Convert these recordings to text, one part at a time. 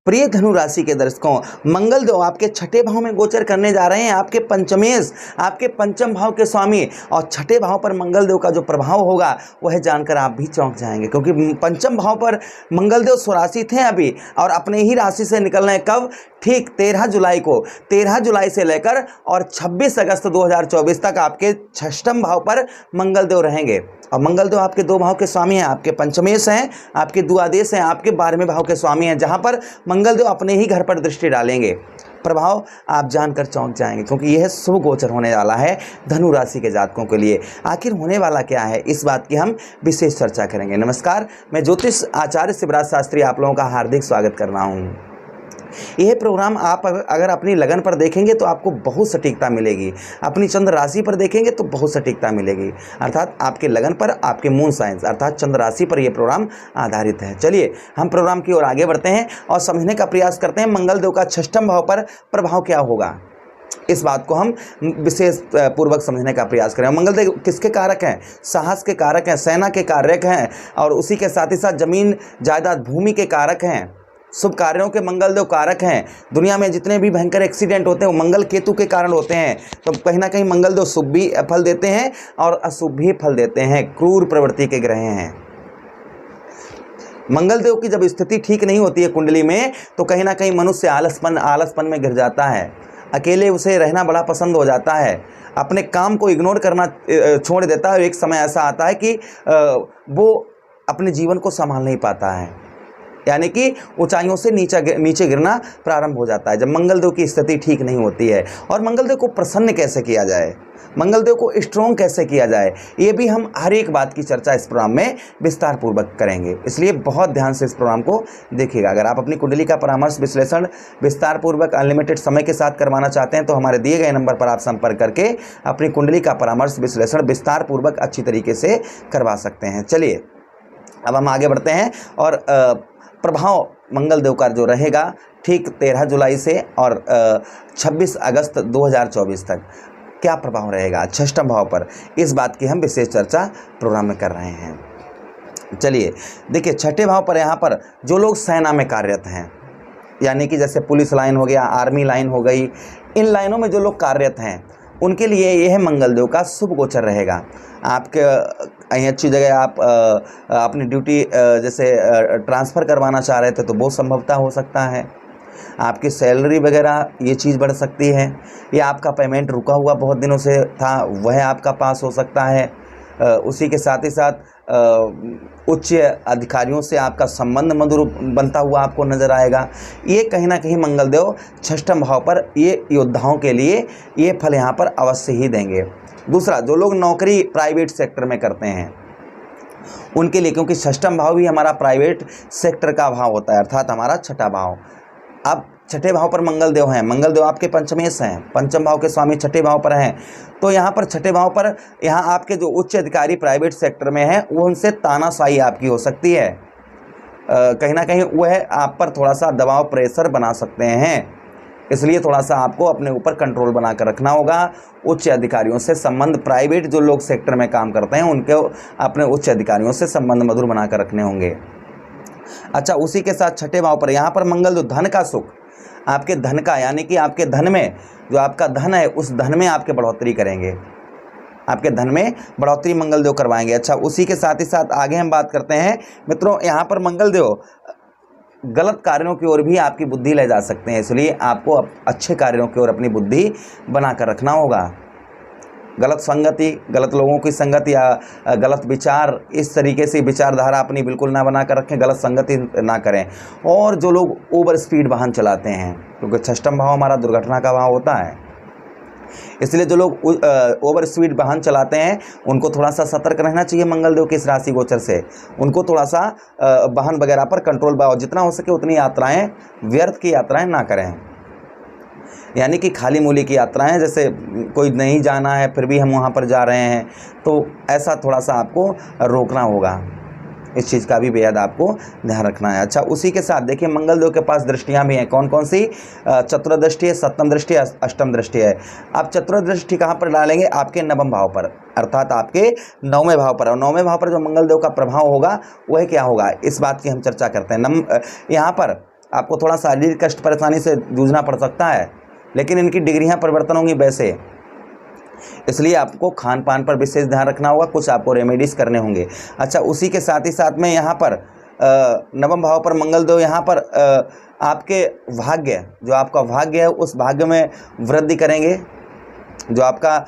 प्रिय धनु राशि के दर्शकों, मंगल देव आपके छठे भाव में गोचर करने जा रहे हैं। आपके पंचमेश, आपके पंचम भाव के स्वामी, और छठे भाव पर मंगल देव का जो प्रभाव होगा वह जानकर आप भी चौंक जाएंगे, क्योंकि पंचम भाव पर मंगल देव स्वराशि थे अभी, और अपने ही राशि से निकल रहे हैं। कब? ठीक 13 जुलाई को। 13 जुलाई से लेकर और 26 अगस्त 2024 तक आपके षष्ठम भाव पर मंगल देव रहेंगे। और मंगल देव आपके दो भाव के स्वामी हैं, आपके पंचमेश हैं, आपके द्वादश हैं, आपके 12वें भाव के स्वामी हैं, जहां पर मंगल देव अपने ही घर पर दृष्टि डालेंगे। प्रभाव आप जानकर चौंक जाएंगे, क्योंकि यह शुभ गोचर होने वाला है धनु राशि के जातकों के लिए। आखिर होने वाला क्या है, इस बात की हम विशेष चर्चा करेंगे। नमस्कार, मैं ज्योतिष आचार्य शिवराज शास्त्री आप लोगों का हार्दिक स्वागत कर रहा हूँ। यह प्रोग्राम आप अगर अपनी लगन पर देखेंगे तो आपको बहुत सटीकता मिलेगी, अपनी चंद्र राशि पर देखेंगे तो बहुत सटीकता मिलेगी, अर्थात आपके लगन पर, आपके मून साइंस अर्थात चंद्र राशि पर यह प्रोग्राम आधारित है। चलिए हम प्रोग्राम की ओर आगे बढ़ते हैं और समझने का प्रयास करते हैं मंगल देव का षष्ठम भाव पर प्रभाव क्या होगा। इस बात को हम विशेष पूर्वक समझने का प्रयास करें। मंगल देव किसके कारक हैं? साहस के कारक हैं, सेना के कारक हैं, और उसी के साथ ही साथ जमीन जायदाद भूमि के कारक हैं। शुभ कार्यों के मंगल देव कारक हैं। दुनिया में जितने भी भयंकर एक्सीडेंट होते हैं वो मंगल केतु के कारण होते हैं। तो कहीं ना कहीं मंगल देव शुभ भी फल देते हैं और अशुभ भी फल देते हैं, क्रूर प्रवृत्ति के ग्रह हैं। मंगल देव की जब स्थिति ठीक नहीं होती है कुंडली में, तो कहीं ना कहीं मनुष्य आलसपन में गिर जाता है, अकेले उसे रहना बड़ा पसंद हो जाता है, अपने काम को इग्नोर करना छोड़ देता है। एक समय ऐसा आता है कि वो अपने जीवन को संभाल नहीं पाता है, यानी कि ऊंचाइयों से नीचे गिरना प्रारंभ हो जाता है जब मंगल देव की स्थिति ठीक नहीं होती है। और मंगल देव को प्रसन्न कैसे किया जाए, मंगल देव को स्ट्रॉन्ग कैसे किया जाए, ये भी हम हर एक बात की चर्चा इस प्रोग्राम में विस्तार पूर्वक करेंगे, इसलिए बहुत ध्यान से इस प्रोग्राम को देखिएगा। अगर आप अपनी कुंडली का परामर्श विश्लेषण विस्तार पूर्वक अनलिमिटेड समय के साथ करवाना चाहते हैं तो हमारे दिए गए नंबर पर आप संपर्क करके अपनी कुंडली का परामर्श विश्लेषण विस्तार पूर्वक अच्छी तरीके से करवा सकते हैं। चलिए अब हम आगे बढ़ते हैं और प्रभाव मंगल देव का जो रहेगा ठीक 13 जुलाई से और 26 अगस्त 2024 तक क्या प्रभाव रहेगा षष्ठम भाव पर, इस बात की हम विशेष चर्चा प्रोग्राम में कर रहे हैं। चलिए देखिए, छठे भाव पर यहाँ पर जो लोग सेना में कार्यरत हैं, यानी कि जैसे पुलिस लाइन हो गया, आर्मी लाइन हो गई, इन लाइनों में जो लोग कार्यरत हैं उनके लिए यह मंगल देव का शुभ गोचर रहेगा। आपके कहीं अच्छी जगह आप अपनी ड्यूटी जैसे ट्रांसफ़र करवाना चाह रहे थे तो बहुत संभवता हो सकता है। आपकी सैलरी वगैरह ये चीज़ बढ़ सकती है, या आपका पेमेंट रुका हुआ बहुत दिनों से था वह आपका पास हो सकता है। उसी के साथ ही साथ उच्च अधिकारियों से आपका संबंध मधुर बनता हुआ आपको नज़र आएगा। ये कहीं ना कहीं मंगल देव षष्ठम भाव पर ये योद्धाओं के लिए ये फल यहाँ पर अवश्य ही देंगे। दूसरा, जो लोग नौकरी प्राइवेट सेक्टर में करते हैं उनके लिए, क्योंकि षष्ठम भाव भी हमारा प्राइवेट सेक्टर का भाव होता है, अर्थात हमारा छठा भाव। अब छठे भाव पर मंगल देव हैं, मंगल देव आपके पंचमेश हैं, पंचम भाव के स्वामी छठे भाव पर हैं। तो यहाँ पर छठे भाव पर यहाँ आपके जो उच्च अधिकारी प्राइवेट सेक्टर में हैं वो उनसे तानाशाही आपकी हो सकती है, कहीं ना कहीं वह आप पर थोड़ा सा दबाव प्रेशर बना सकते हैं, इसलिए थोड़ा सा आपको अपने ऊपर कंट्रोल बना कर रखना होगा। उच्च अधिकारियों से संबंध, प्राइवेट जो लोग सेक्टर में काम करते हैं उनके अपने उच्च अधिकारियों से संबंध मधुर बना कर रखने होंगे। अच्छा, उसी के साथ छठे भाव पर यहाँ पर मंगल जो धन का सुख, आपके धन का, यानी कि आपके धन में जो आपका धन है उस धन में आपके बढ़ोतरी करेंगे, आपके धन में बढ़ोतरी मंगल देव करवाएंगे। अच्छा, उसी के साथ ही साथ आगे हम बात करते हैं मित्रों, यहाँ पर मंगल देव गलत कार्यों की ओर भी आपकी बुद्धि ले जा सकते हैं, इसलिए आपको अच्छे कार्यों की ओर अपनी बुद्धि बनाकर रखना होगा। गलत संगति, गलत लोगों की संगत या गलत विचार, इस तरीके से विचारधारा अपनी बिल्कुल ना बना कर रखें, गलत संगति ना करें। और जो लोग ओवर स्पीड वाहन चलाते हैं, क्योंकि षष्ठम भाव हमारा दुर्घटना का भाव होता है, इसलिए जो लोग ओवर स्पीड वाहन चलाते हैं उनको थोड़ा सा सतर्क रहना चाहिए मंगल देव के इस राशि गोचर से। उनको थोड़ा सा वाहन वगैरह पर कंट्रोल, जितना हो सके उतनी यात्राएं, व्यर्थ की यात्राएं ना करें, यानी कि खाली मूली की यात्राएं, जैसे कोई नहीं जाना है फिर भी हम वहां पर जा रहे हैं, तो ऐसा थोड़ा सा आपको रोकना होगा। इस चीज़ का भी बेहद आपको ध्यान रखना है। अच्छा, उसी के साथ देखिए मंगल देव के पास दृष्टियां भी हैं, कौन कौन सी? चतुर्दृष्टि है, सप्तम दृष्टि है, अष्टम दृष्टि है। आप चतुर्दृष्टि कहाँ पर डालेंगे? आपके नवम भाव पर। अर्थात आपके 9वें भाव पर। और 9वें भाव पर जो मंगल देव का प्रभाव होगा वह क्या होगा, इस बात की हम चर्चा करते हैं। यहाँ पर आपको थोड़ा शारीरिक कष्ट परेशानी से जूझना पड़ सकता है, लेकिन इनकी डिग्रियाँ परिवर्तन होंगी वैसे, इसलिए आपको खान पान पर विशेष ध्यान रखना होगा, कुछ आपको रेमेडीज़ करने होंगे। अच्छा, उसी के साथ ही साथ में यहाँ पर 9वें भाव पर मंगल देव यहाँ पर आपके भाग्य, जो आपका भाग्य है उस भाग्य में वृद्धि करेंगे। जो आपका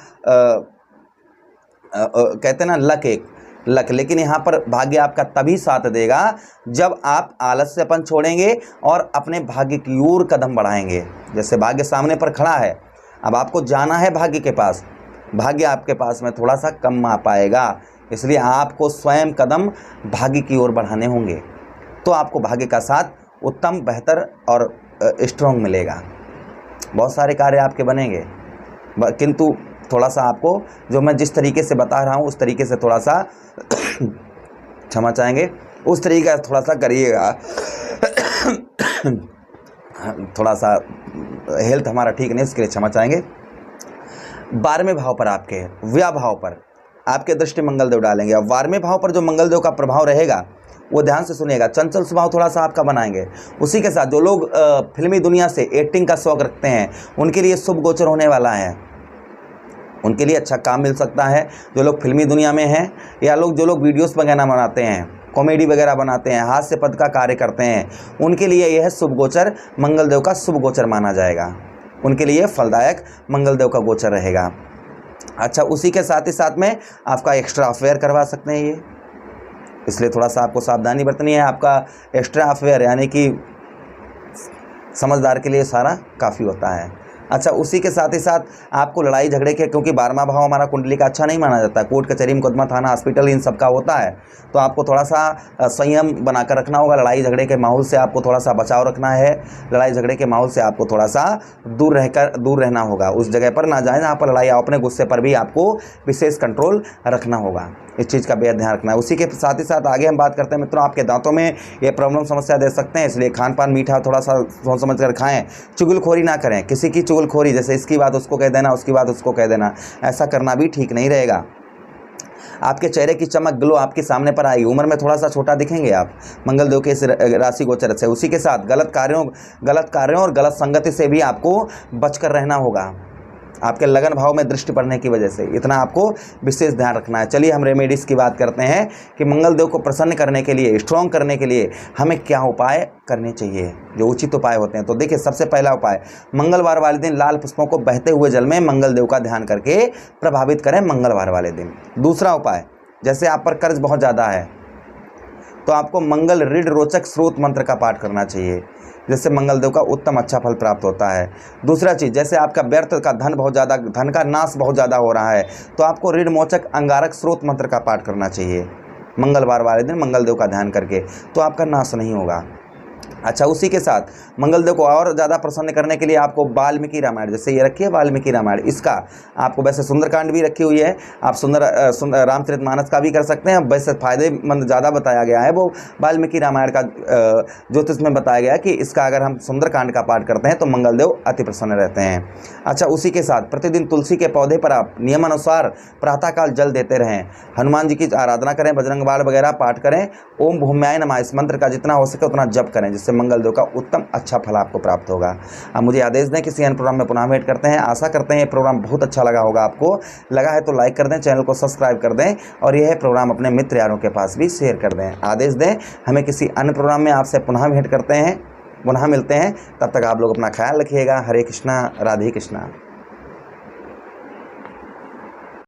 कहते हैं ना लक, लेकिन यहाँ पर भाग्य आपका तभी साथ देगा जब आप आलस्यपन छोड़ेंगे और अपने भाग्य की ओर कदम बढ़ाएंगे। जैसे भाग्य सामने पर खड़ा है, अब आपको जाना है भाग्य के पास, भाग्य आपके पास में थोड़ा सा कम आ पाएगा, इसलिए आपको स्वयं कदम भाग्य की ओर बढ़ाने होंगे, तो आपको भाग्य का साथ उत्तम, बेहतर और स्ट्रॉन्ग मिलेगा। बहुत सारे कार्य आपके बनेंगे, किंतु थोड़ा सा आपको जो मैं जिस तरीके से बता रहा हूँ उस तरीके से थोड़ा सा क्षमा चाहेंगे, उस तरीके से थोड़ा सा करिएगा। थोड़ा सा हेल्थ हमारा ठीक नहीं, इसके लिए क्षमा चाहेंगे। 12वें भाव पर आपके व्यय भाव पर आपके दृष्टि मंगल देव डालेंगे। और 12वें भाव पर जो मंगल देव का प्रभाव रहेगा वो ध्यान से सुनिएगा, चंचल स्वभाव थोड़ा सा आपका बनाएंगे। उसी के साथ जो लोग फिल्मी दुनिया से एक्टिंग का शौक रखते हैं उनके लिए शुभ गोचर होने वाला है, उनके लिए अच्छा काम मिल सकता है। जो लोग फिल्मी दुनिया में हैं या जो लोग वीडियोस वगैरह बनाते हैं, कॉमेडी वगैरह बनाते हैं, हास्य पद का कार्य करते हैं, उनके लिए यह शुभ गोचर मंगल देव का शुभ गोचर माना जाएगा, उनके लिए फलदायक मंगल देव का गोचर रहेगा। अच्छा, उसी के साथ ही साथ में आपका एक्स्ट्रा अफेयर करवा सकते हैं ये, इसलिए थोड़ा सा आपको सावधानी बरतनी है। आपका एक्स्ट्रा अफेयर यानी कि समझदार के लिए सारा काफ़ी होता है। अच्छा, उसी के साथ ही साथ आपको लड़ाई झगड़े के, क्योंकि 12वां भाव हमारा कुंडली का अच्छा नहीं माना जाता, कोर्ट कचहरी मुकदमा थाना हॉस्पिटल इन सब का होता है, तो आपको थोड़ा सा संयम बनाकर रखना होगा। लड़ाई झगड़े के माहौल से आपको थोड़ा सा बचाव रखना है, लड़ाई झगड़े के माहौल से आपको थोड़ा सा दूर रहना होगा, उस जगह पर ना जाए जहाँ पर लड़ाई। अपने गुस्से पर भी आपको विशेष कंट्रोल रखना होगा, इस चीज़ का बेहद ध्यान रखना है। उसी के साथ ही साथ आगे हम बात करते हैं मित्रों, आपके दांतों में ये प्रॉब्लम समस्या दे सकते हैं, इसलिए खान पान मीठा थोड़ा सा सोच समझ कर खाएं, चुगलखोरी ना करें, किसी की चुगलखोरी, जैसे इसकी बात उसको कह देना, उसकी बात उसको कह देना, ऐसा करना भी ठीक नहीं रहेगा। आपके चेहरे की चमक, ग्लो आपके सामने पर आएगी, उम्र में थोड़ा सा छोटा दिखेंगे आप मंगल देव के इस राशि गोचर से। उसी के साथ गलत कार्यों और गलत संगति से भी आपको बचकर रहना होगा, आपके लगन भाव में दृष्टि पड़ने की वजह से, इतना आपको विशेष ध्यान रखना है। चलिए हम रेमेडीज़ की बात करते हैं कि मंगल देव को प्रसन्न करने के लिए, स्ट्रॉन्ग करने के लिए हमें क्या उपाय करने चाहिए, जो उचित उपाय होते हैं। तो देखिए, सबसे पहला उपाय, मंगलवार वाले दिन लाल पुष्पों को बहते हुए जल में मंगल देव का ध्यान करके प्रभावित करें मंगलवार वाले दिन। दूसरा उपाय, जैसे आप पर कर्ज बहुत ज़्यादा है तो आपको मंगल ऋण रोचक स्रोत मंत्र का पाठ करना चाहिए, जिससे मंगल देव का उत्तम अच्छा फल प्राप्त होता है। दूसरा चीज़, जैसे आपका व्यर्थ का धन का नाश बहुत ज़्यादा हो रहा है तो आपको ऋण मोचक अंगारक स्रोत मंत्र का पाठ करना चाहिए मंगलवार वाले दिन मंगल देव का ध्यान करके, तो आपका नाश नहीं होगा। अच्छा, उसी के साथ मंगल देव को और ज़्यादा प्रसन्न करने के लिए आपको वाल्मीकि रामायण, जैसे ये रखी है वाल्मीकि रामायण, इसका आपको वैसे सुंदरकांड भी रखी हुई है, आप रामचरितमानस का भी कर सकते हैं। वैसे फ़ायदेमंद ज़्यादा बताया गया है वो वाल्मीकि रामायण का, ज्योतिष में बताया गया कि इसका अगर हम सुंदरकांड का पाठ करते हैं तो मंगल देव अति प्रसन्न रहते हैं। अच्छा, उसी के साथ प्रतिदिन तुलसी के पौधे पर आप नियमानुसार प्रातःकाल जल देते रहें, हनुमान जी की आराधना करें, बजरंग बाण वगैरह पाठ करें, ओम भूम्याय नमः इस मंत्र का जितना हो सके उतना जप करें, जिससे मंगल देव का उत्तम अच्छा फल आपको प्राप्त होगा। अब मुझे आदेश दें, किसी अन्य प्रोग्राम में पुनः भेंट करते हैं। आशा करते हैं ये प्रोग्राम बहुत अच्छा लगा होगा, आपको लगा है तो लाइक कर दें, चैनल को सब्सक्राइब कर दें और यह प्रोग्राम अपने मित्र यारों के पास भी शेयर कर दें। आदेश दें, हमें किसी अन्य प्रोग्राम में आपसे पुनः भेंट करते हैं, पुनः मिलते हैं, तब तक आप लोग अपना ख्याल रखिएगा। हरे कृष्णा, राधे कृष्णा।